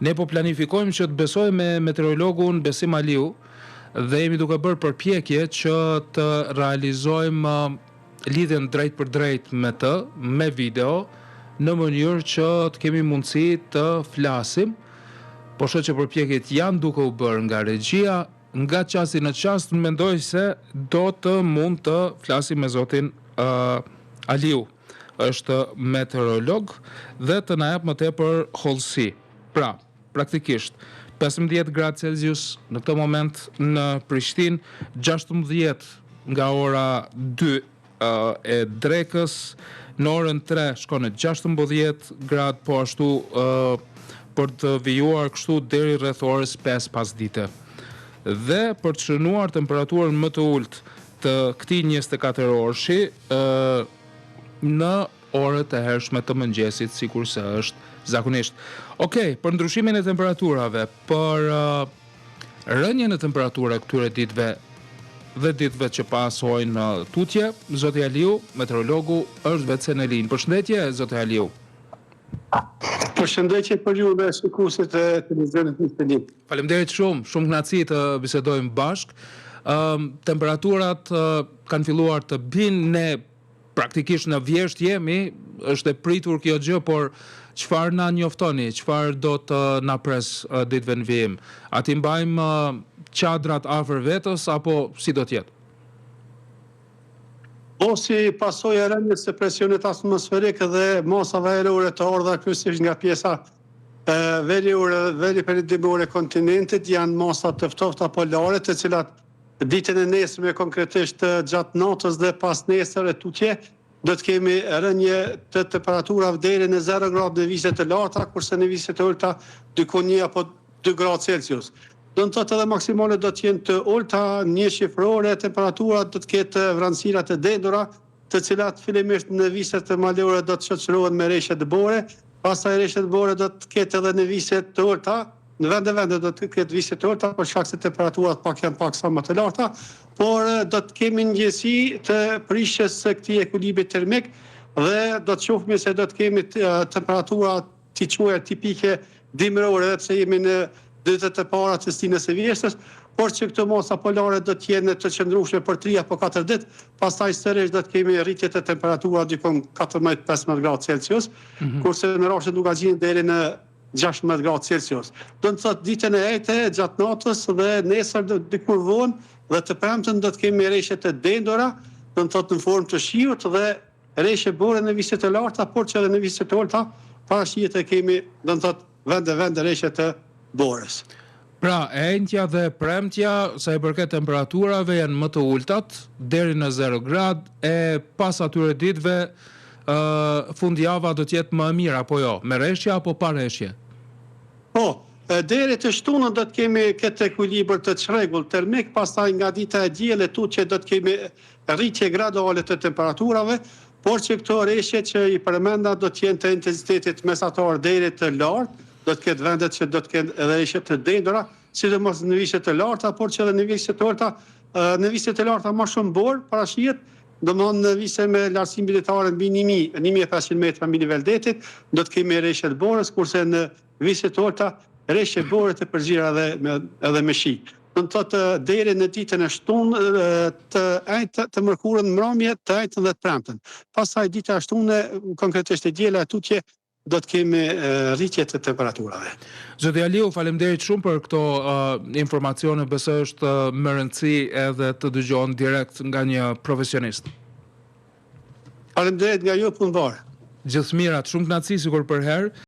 Ne po planifikojmë që të besojmë me meteorologun Besim Aliu dhe jemi duke bërë përpjekje që të realizojmë lidhjen drejt për drejt me të, me video, në mënyrë që të kemi mundësi të flasim, po shoh që përpjekjet janë duke u bërë nga regjia, nga qasti në qast mendoj se do të mund të flasim me zotin Aliu. Është meteorolog dhe të na jap më tepër hollësi. Pra, praktikisht 15 gradë Celsius në këtë moment në Prishtinë, 16 nga ora 2 e drekës, në orën 3 shkon në 16 gradë, po ashtu për të vijuar kështu deri rreth orës 5 pasdite. Dhe për të shënuar temperaturën më të ulët të këtij 24 orëshi në orët e hershme të mëngjesit, sikurse është zakonisht. Okej, për ndryshimin e temperaturave, për rënjen e temperaturave këtyre ditëve dhe ditëve që pasojnë tutje, zoti Aliu, meteorologu, është vetë në linjë. Përshëndetje, zoti Aliu. Përshëndetje për ju dhe shikuesit e televizionit të Lind. Faleminderit shumë kënaqësi të bisedojmë bashkë. Temperaturat kanë filluar të binë, ne praktikisht në vjesht jemi, është e pritur kjo gjë, por çfarë na njoftoni, çfarë do të na pres ditëve në vijim? A ti mbajmë çadrat afër vetës apo si do të jetë? Po si pasojë e rënjes së presionit atmosferik dhe masave ajrore të ardha kryesisht nga pjesa veri perindimore e kontinentit, janë masa të ftofta polare, të cilat ditën e nesërme konkretisht gjatë natës dhe pas nesër e tutje do të kemi rënje të temperaturave deri në 0 gradë në vizje të larta, kurse në vizje të ulta diku 1 apo 2 gradë Celsius. Do të thotë edhe maksimale do të jenë të ulta, një shifrore, temperaturat do të ketë vranësira të dendura, të cilat fillimisht në vizje të malore do të shoqërohen me reshje dëbore, pastaj reshje dëbore do të ketë edhe në vizje të ulta, në vende do të ketë vizje të ulta, por shkak se temperaturat janë pak sa më të larta, por do të kemi ndjesi të prishjes së këtij ekuilibri termik dhe do të shohim se do të kemi temperatura të quajtura tipike dimërore, edhe pse jemi në ditët e para të stinës së vjeshtës, por që këto masa polare do të jenë të qëndrueshme për 3 apo 4 ditë, pastaj sërish do të kemi rritje të temperaturave diku 14-15 gradë Celsius, kurse në rastin nuk gazhin deri në 16 gradë Celsius. Do të thotë ditën e ejte gjatë natës dhe nesër dikur vonë dhe të premten do të kemi reshje të dendura, do të thotë në formë të shiut dhe reshje bore në vizje të larta, por që edhe në vizje të ulta parashihet e kemi, do të thotë vende reshje të borës. Pra, enjtja dhe premtja, sa i përket temperaturave, janë më të ultat, deri në 0 gradë, e pas atyre ditëve fundjava do të jetë më e mirë, apo jo? Me reshje apo pa reshje? Po, deri të shtunën do të kemi këtë ekuilibër të çrregullt termik, pastaj nga dita e diellit e tutje do të kemi rritje graduale të temperaturave, por që këto reshje që i përmenda do të jenë të intensitetit mesatar deri të lartë, do të ketë vendet që do të kenë edhe reshje të dendura, sidomos në vizje të larta, por që edhe në vizje të ulta, në vizje të larta më shumë borë parashihet, domthonë në vizje me lartësi militare mbi 1500 metra mbi nivel detit, do të kemi reshje të borës, kurse në vizje të ulta reshje bore të përgjira edhe me shi. Do të thotë deri në ditën e shtunë të mërkurën mbrëmje, të ejtën dhe të premten. Pastaj dita e shtunë, konkretisht e diela e tutje, do të kemi rritje të temperaturave. Zoti Aliu, faleminderit shumë për këto informacione, besoj është më rëndësi edhe të dëgjohen direkt nga një profesionist. Faleminderit nga ju punëtor. Gjithë mirat, shumë kënaqësi sikur për herë.